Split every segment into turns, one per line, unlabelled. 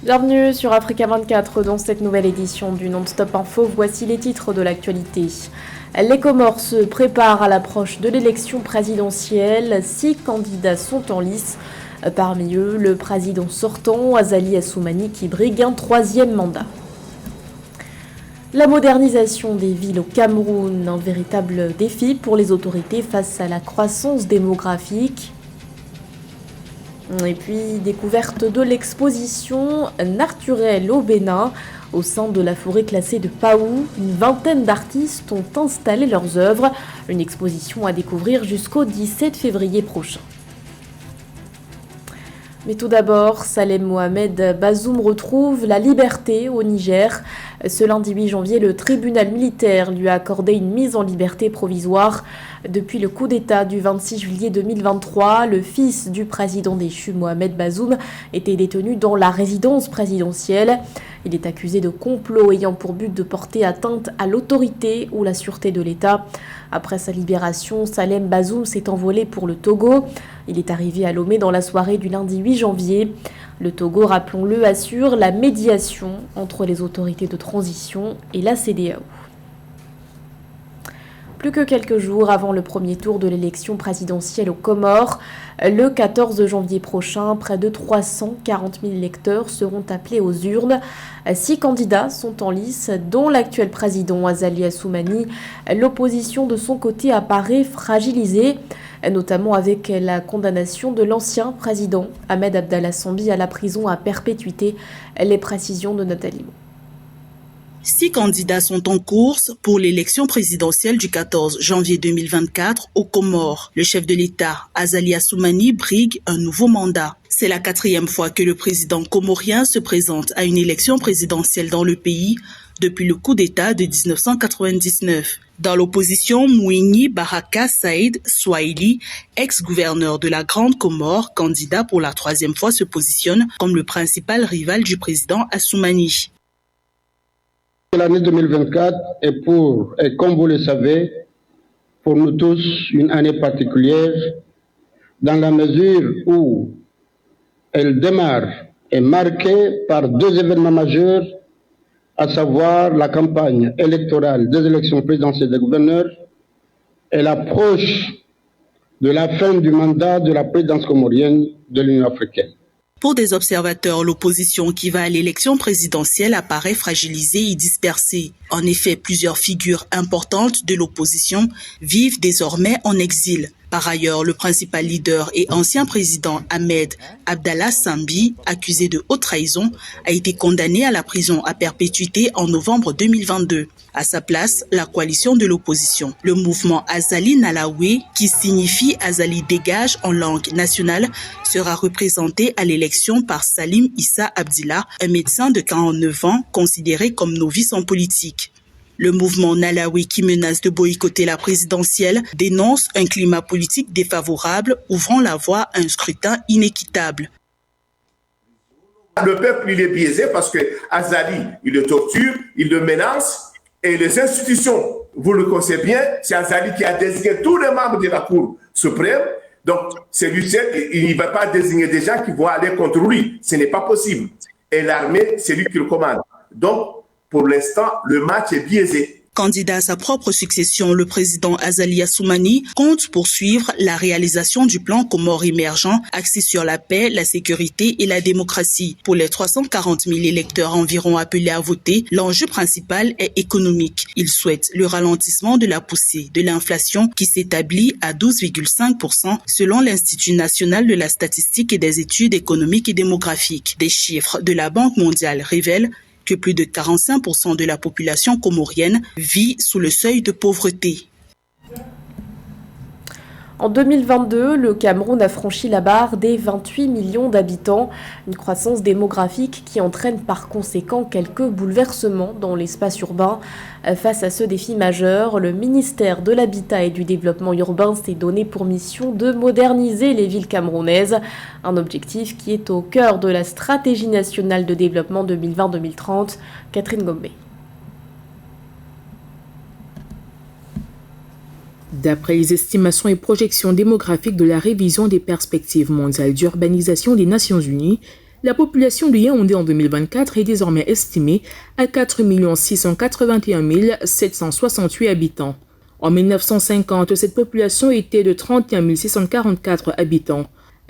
Bienvenue sur Africa 24 dans cette nouvelle édition du Non-Stop Info. Voici les titres de l'actualité. Les Comores se préparent à l'approche de l'élection présidentielle. 6 candidats sont en lice. Parmi eux, le président sortant, Azali Assoumani, qui brigue un 3e mandat. La modernisation des villes au Cameroun, un véritable défi pour les autorités face à la croissance démographique. Et puis, découverte de l'exposition naturelle au Bénin. Au sein de la forêt classée de Paou, une vingtaine d'artistes ont installé leurs œuvres. Une exposition à découvrir jusqu'au 17 février prochain. Mais tout d'abord, Salem Mohamed Bazoum retrouve la liberté au Niger. Ce lundi 8 janvier, le tribunal militaire lui a accordé une mise en liberté provisoire. Depuis le coup d'État du 26 juillet 2023, le fils du président déchu, Mohamed Bazoum, était détenu dans la résidence présidentielle. Il est accusé de complot ayant pour but de porter atteinte à l'autorité ou la sûreté de l'État. Après sa libération, Salem Bazoum s'est envolé pour le Togo. Il est arrivé à Lomé dans la soirée du lundi 8 janvier. Le Togo, rappelons-le, assure la médiation entre les autorités de transition et la CEDEAO. Plus que quelques jours avant le premier tour de l'élection présidentielle aux Comores, le 14 janvier prochain, près de 340 000 électeurs seront appelés aux urnes. 6 candidats sont en lice, dont l'actuel président Azali Assoumani. L'opposition de son côté apparaît fragilisée, notamment avec la condamnation de l'ancien président Ahmed Abdallah Sambi à la prison à perpétuité. Les précisions de Nathalie Mo.
6 candidats sont en course pour l'élection présidentielle du 14 janvier 2024 aux Comores. Le chef de l'État, Azali Assoumani, brigue un nouveau mandat. C'est la 4e fois que le président comorien se présente à une élection présidentielle dans le pays depuis le coup d'État de 1999. Dans l'opposition, Mouini Baraka Saïd Swahili, ex-gouverneur de la Grande Comore, candidat pour la 3e fois, se positionne comme le principal rival du président Assoumani.
L'année 2024 est, comme vous le savez, pour nous tous une année particulière dans la mesure où elle démarre et marquée par 2 événements majeurs, à savoir la campagne électorale des élections présidentielles des gouverneurs et l'approche de la fin du mandat de la présidence comorienne de l'Union africaine.
Pour des observateurs, l'opposition qui va à l'élection présidentielle apparaît fragilisée et dispersée. En effet, plusieurs figures importantes de l'opposition vivent désormais en exil. Par ailleurs, le principal leader et ancien président Ahmed Abdallah Sambi, accusé de haute trahison, a été condamné à la prison à perpétuité en novembre 2022. À sa place, la coalition de l'opposition, le mouvement Azali Nalawi, qui signifie Azali dégage en langue nationale, sera représenté à l'élection par Salim Issa Abdillah, un médecin de 49 ans considéré comme novice en politique. Le mouvement Nalawi, qui menace de boycotter la présidentielle, dénonce un climat politique défavorable, ouvrant la voie à un scrutin inéquitable.
Le peuple, il est biaisé parce que Azali, il le torture, il le menace, et les institutions, vous le connaissez bien, c'est Azali qui a désigné tous les membres de la Cour suprême. Donc, c'est lui seul, il ne va pas désigner des gens qui vont aller contre lui. Ce n'est pas possible. Et l'armée, c'est lui qui le commande. Donc, pour l'instant, le match est biaisé.
Candidat à sa propre succession, le président Azali Assoumani compte poursuivre la réalisation du plan Comores émergent axé sur la paix, la sécurité et la démocratie. Pour les 340 000 électeurs environ appelés à voter, l'enjeu principal est économique. Il souhaite le ralentissement de la poussée de l'inflation qui s'établit à 12,5% selon l'Institut national de la statistique et des études économiques et démographiques. Des chiffres de la Banque mondiale révèlent que plus de 45% de la population comorienne vit sous le seuil de pauvreté.
En 2022, le Cameroun a franchi la barre des 28 millions d'habitants, une croissance démographique qui entraîne par conséquent quelques bouleversements dans l'espace urbain. Face à ce défi majeur, le ministère de l'Habitat et du Développement urbain s'est donné pour mission de moderniser les villes camerounaises, un objectif qui est au cœur de la stratégie nationale de développement 2020-2030. Catherine Gombe.
D'après les estimations et projections démographiques de la révision des perspectives mondiales d'urbanisation des Nations Unies, La population de Yaoundé en 2024 est désormais estimée à 4 681 768 habitants. En 1950, cette population était de 31 644 habitants.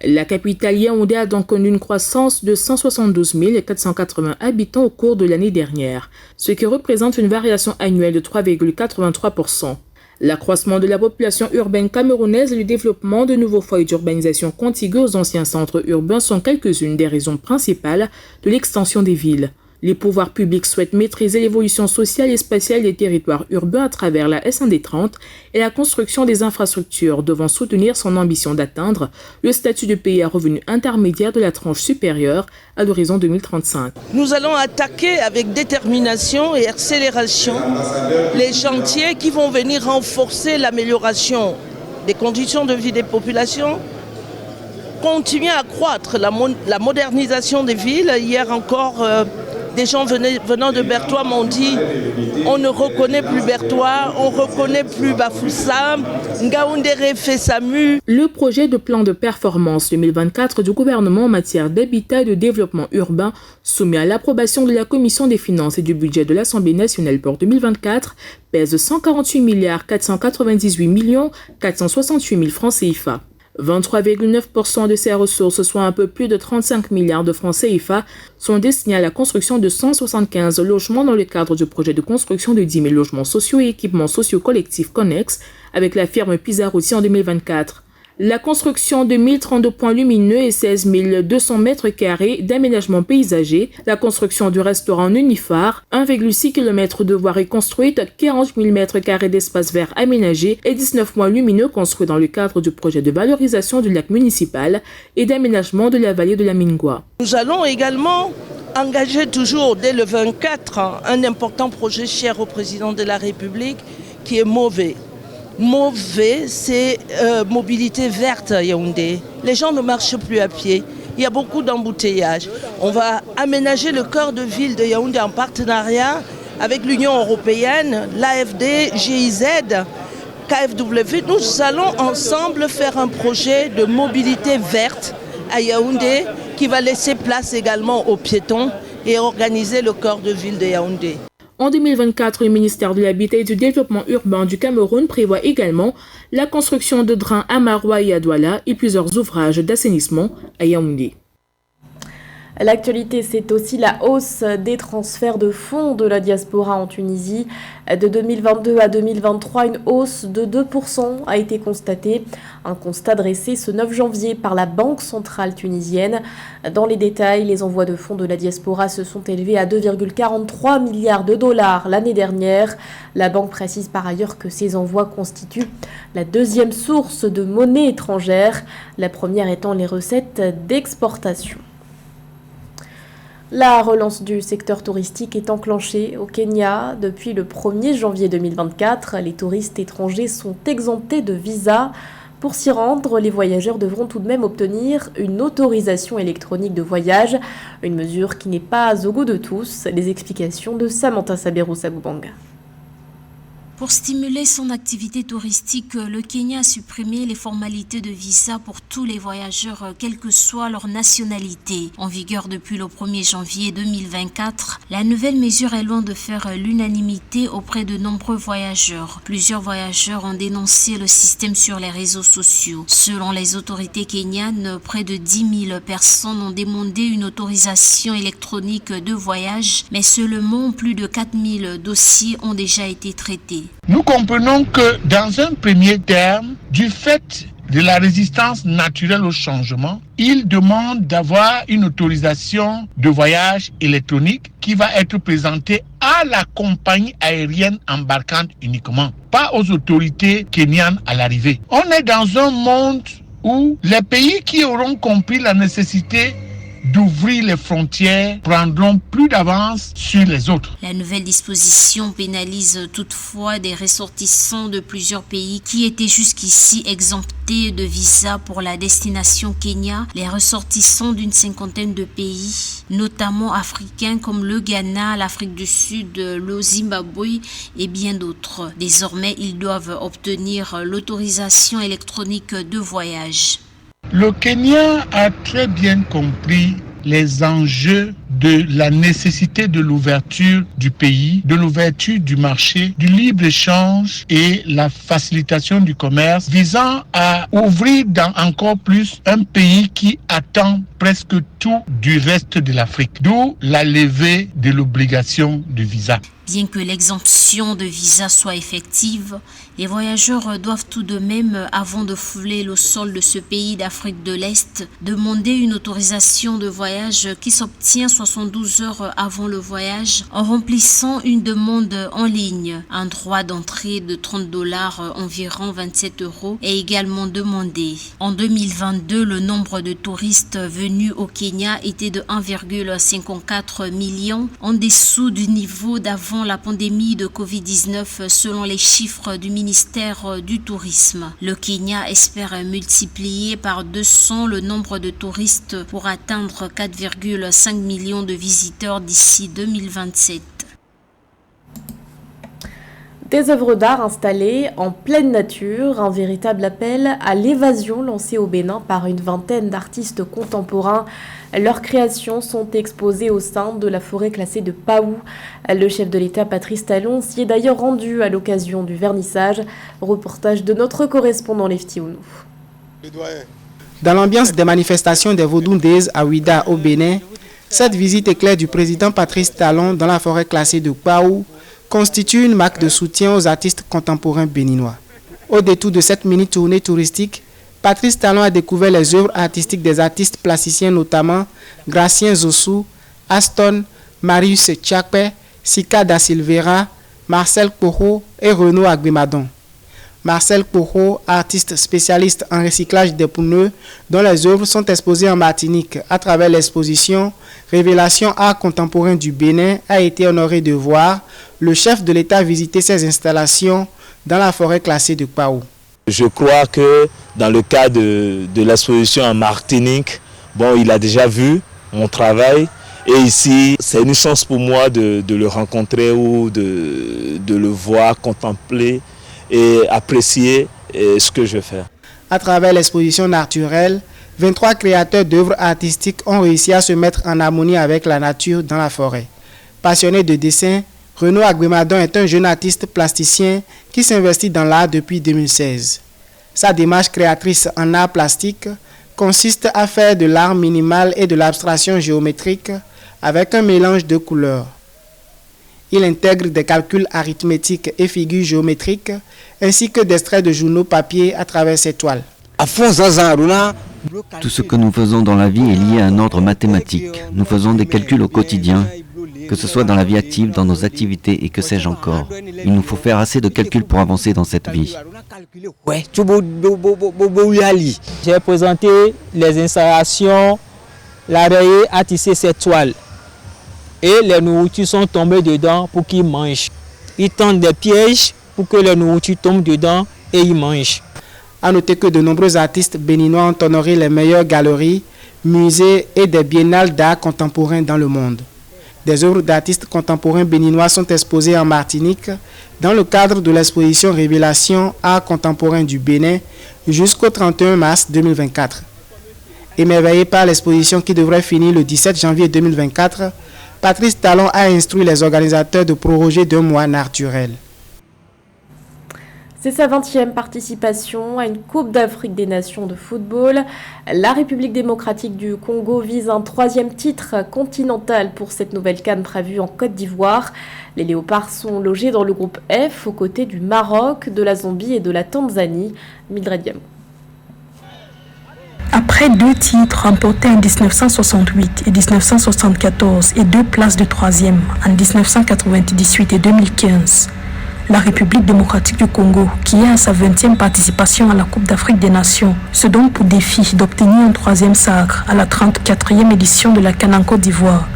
La capitale Yaoundé a donc connu une croissance de 172 480 habitants au cours de l'année dernière, ce qui représente une variation annuelle de 3,83%. L'accroissement de la population urbaine camerounaise et le développement de nouveaux foyers d'urbanisation contigus aux anciens centres urbains sont quelques-unes des raisons principales de l'extension des villes. Les pouvoirs publics souhaitent maîtriser l'évolution sociale et spatiale des territoires urbains à travers la S1D 30 et la construction des infrastructures devant soutenir son ambition d'atteindre le statut de pays à revenu intermédiaire de la tranche supérieure à l'horizon 2035.
Nous allons attaquer avec détermination et accélération les chantiers qui vont venir renforcer l'amélioration des conditions de vie des populations, continuer à accroître la modernisation des villes. Hier encore, des gens venant de Bertois m'ont dit on ne reconnaît plus Bertois, on ne reconnaît plus Bafoussa, Ngaoundéré fait Samu.
Le projet de plan de performance 2024 du gouvernement en matière d'habitat et de développement urbain soumis à l'approbation de la Commission des finances et du budget de l'Assemblée nationale pour 2024 pèse 148 498 468 000 francs CFA. 23,9% de ces ressources, soit un peu plus de 35 milliards de francs CFA, sont destinés à la construction de 175 logements dans le cadre du projet de construction de 10 000 logements sociaux et équipements sociaux collectifs connexes avec la firme Pizarrosi en 2024. La construction de 1032 points lumineux et 16 200 mètres carrés d'aménagement paysager, la construction du restaurant Nunifar, 1,6 km de voies reconstruites, 40 000 mètres carrés d'espaces verts aménagés et 19 points lumineux construits dans le cadre du projet de valorisation du lac municipal et d'aménagement de la vallée de la Mingwa.
Nous allons également engager toujours dès le 24 un important projet cher au président de la République qui est mauvais. Mauvais, c'est mobilité verte à Yaoundé. Les gens ne marchent plus à pied. Il y a beaucoup d'embouteillages. On va aménager le cœur de ville de Yaoundé en partenariat avec l'Union européenne, l'AFD, GIZ, KfW. Nous allons ensemble faire un projet de mobilité verte à Yaoundé qui va laisser place également aux piétons et organiser le cœur de ville de Yaoundé.
En 2024, le ministère de l'Habitat et du Développement urbain du Cameroun prévoit également la construction de drains à Maroua et à Douala et plusieurs ouvrages d'assainissement à Yaoundé.
L'actualité, c'est aussi la hausse des transferts de fonds de la diaspora en Tunisie. De 2022 à 2023, une hausse de 2% a été constatée. Un constat dressé ce 9 janvier par la Banque centrale tunisienne. Dans les détails, les envois de fonds de la diaspora se sont élevés à 2,43 milliards de dollars l'année dernière. La banque précise par ailleurs que ces envois constituent la deuxième source de monnaie étrangère, la première étant les recettes d'exportation. La relance du secteur touristique est enclenchée au Kenya. Depuis le 1er janvier 2024, les touristes étrangers sont exemptés de visa. Pour s'y rendre, les voyageurs devront tout de même obtenir une autorisation électronique de voyage, une mesure qui n'est pas au goût de tous. Les explications de Samantha Saberou-Saboubanga.
Pour stimuler son activité touristique, le Kenya a supprimé les formalités de visa pour tous les voyageurs, quelle que soit leur nationalité. En vigueur depuis le 1er janvier 2024, la nouvelle mesure est loin de faire l'unanimité auprès de nombreux voyageurs. Plusieurs voyageurs ont dénoncé le système sur les réseaux sociaux. Selon les autorités kenyanes, près de 10 000 personnes ont demandé une autorisation électronique de voyage, mais seulement plus de 4 000 dossiers ont déjà été traités.
Nous comprenons que dans un premier terme, du fait de la résistance naturelle au changement, il demande d'avoir une autorisation de voyage électronique qui va être présentée à la compagnie aérienne embarquante uniquement, pas aux autorités kenyanes à l'arrivée. On est dans un monde où les pays qui auront compris la nécessité d'ouvrir les frontières prendront plus d'avance sur les autres.
La nouvelle disposition pénalise toutefois des ressortissants de plusieurs pays qui étaient jusqu'ici exemptés de visa pour la destination Kenya, les ressortissants d'une cinquantaine de pays, notamment africains comme le Ghana, l'Afrique du Sud, le Zimbabwe et bien d'autres. Désormais, ils doivent obtenir l'autorisation électronique de voyage.
Le Kenya a très bien compris les enjeux de la nécessité de l'ouverture du pays, de l'ouverture du marché, du libre-échange et la facilitation du commerce visant à ouvrir encore plus un pays qui attend presque tout du reste de l'Afrique, d'où la levée de l'obligation du visa.
Bien que l'exemption de visa soit effective, les voyageurs doivent tout de même, avant de fouler le sol de ce pays d'Afrique de l'Est, demander une autorisation de voyage qui s'obtient 72 heures avant le voyage en remplissant une demande en ligne. Un droit d'entrée de $30, environ 27 € est également demandé. En 2022, le nombre de touristes venus au Kenya était de 1,54 million, en dessous du niveau d'avant la pandémie de Covid-19 selon les chiffres du ministère du Tourisme. Le Kenya espère multiplier par 200 le nombre de touristes pour atteindre 4,5 millions de visiteurs d'ici 2027.
Des œuvres d'art installées en pleine nature, un véritable appel à l'évasion lancé au Bénin par une vingtaine d'artistes contemporains. Leurs créations sont exposées au sein de la forêt classée de Paou. Le chef de l'État, Patrice Talon, s'y est d'ailleurs rendu à l'occasion du vernissage. Reportage de notre correspondant Lefty Ounou.
Dans l'ambiance des manifestations des Vodou Days à Ouida au Bénin, cette visite éclair du président Patrice Talon dans la forêt classée de Paou constitue une marque de soutien aux artistes contemporains béninois. Au détour de cette mini-tournée touristique, Patrice Talon a découvert les œuvres artistiques des artistes plasticiens, notamment Gracien Zossou, Aston, Marius Tchakpe, Sika da Silveira, Marcel Koro et Renaud Agbemadon. Marcel Koro, artiste spécialiste en recyclage des pneus, dont les œuvres sont exposées en Martinique à travers l'exposition Révélation Art Contemporain du Bénin, a été honoré de voir le chef de l'État visiter ses installations dans la forêt classée de Paou.
Je crois que dans le cas de l'exposition en Martinique, il a déjà vu mon travail. Et ici, c'est une chance pour moi de le rencontrer ou de le voir, contempler et apprécier ce que je fais.
À travers l'exposition naturelle, 23 créateurs d'œuvres artistiques ont réussi à se mettre en harmonie avec la nature dans la forêt. Passionné de dessin, Renaud Agbemadon est un jeune artiste plasticien qui s'investit dans l'art depuis 2016. Sa démarche créatrice en art plastique consiste à faire de l'art minimal et de l'abstraction géométrique avec un mélange de couleurs. Il intègre des calculs arithmétiques et figures géométriques ainsi que des traits de journaux papier à travers ses toiles.
Tout ce que nous faisons dans la vie est lié à un ordre mathématique. Nous faisons des calculs au quotidien, que ce soit dans la vie active, dans nos activités et que sais-je encore. Il nous faut faire assez de calculs pour avancer dans cette vie.
J'ai présenté les installations, l'araignée a tissé cette toile et les nourritures sont tombées dedans pour qu'ils mangent. Ils tendent des pièges pour que les nourritures tombent dedans et ils mangent.
A noter que de nombreux artistes béninois ont honoré les meilleures galeries, musées et des biennales d'art contemporain dans le monde. Des œuvres d'artistes contemporains béninois sont exposées en Martinique dans le cadre de l'exposition Révélation Art Contemporain du Bénin jusqu'au 31 mars 2024. Émerveillé par l'exposition qui devrait finir le 17 janvier 2024, Patrice Talon a instruit les organisateurs de proroger d'un mois naturel.
C'est sa 20e participation à une Coupe d'Afrique des Nations de football. La République démocratique du Congo vise un 3e titre continental pour cette nouvelle CAN prévue en Côte d'Ivoire. Les Léopards sont logés dans le groupe F aux côtés du Maroc, de la Zambie et de la Tanzanie. Mildred Diamant.
Après 2 titres remportés en 1968 et 1974 et 2 places de 3e en 1998 et 2015, la République démocratique du Congo, qui est à sa 20e participation à la Coupe d'Afrique des Nations, se donne pour défi d'obtenir un 3e sacre à la 34e édition de la CAN en Côte d'Ivoire.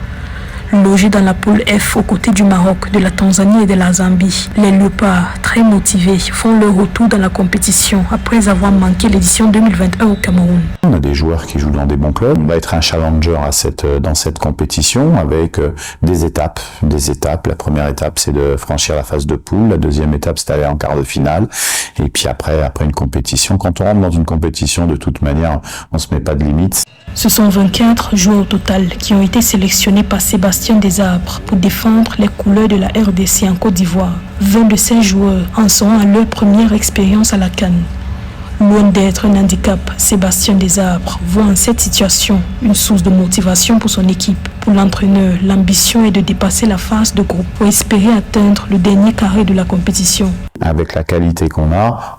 Logés dans la poule F aux côtés du Maroc, de la Tanzanie et de la Zambie, les Léopards, très motivés, font leur retour dans la compétition après avoir manqué l'édition 2021 au Cameroun.
On a des joueurs qui jouent dans des bons clubs. On va être un challenger dans cette compétition avec des étapes. La première étape, c'est de franchir la phase de poule. La deuxième étape, c'est d'aller en quart de finale. Et puis après une compétition, quand on rentre dans une compétition, de toute manière, on se met pas de limites.
Ce sont 24 joueurs au total qui ont été sélectionnés par Sébastien Desarbres pour défendre les couleurs de la RDC en Côte d'Ivoire. 20 de ces joueurs en seront à leur première expérience à la CAN. Loin d'être un handicap, Sébastien Desarbres voit en cette situation une source de motivation pour son équipe. Pour l'entraîneur, l'ambition est de dépasser la phase de groupe pour espérer atteindre le dernier carré de la compétition.
Avec la qualité qu'on a,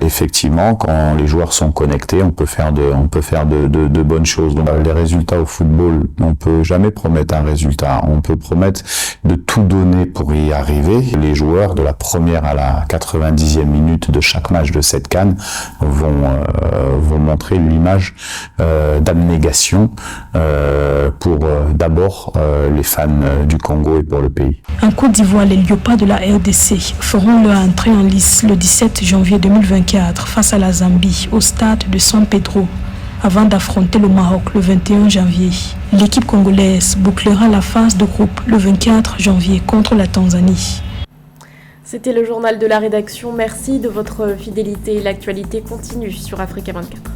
effectivement, quand les joueurs sont connectés, on peut faire de bonnes choses. Donc, les résultats au football, on peut jamais promettre un résultat. On peut promettre de tout donner pour y arriver. Les joueurs de la première à la 90e minute de chaque match de cette CAN vont montrer l'image d'abnégation pour d'abord les fans du Congo et pour le pays.
En Côte d'Ivoire, les Léopards de la RDC feront leur entrée en lice le 17 janvier 2024 face à la Zambie au stade de San Pedro avant d'affronter le Maroc le 21 janvier. L'équipe congolaise bouclera la phase de groupe le 24 janvier contre la Tanzanie.
C'était le journal de la rédaction. Merci de votre fidélité. L'actualité continue sur Africa 24.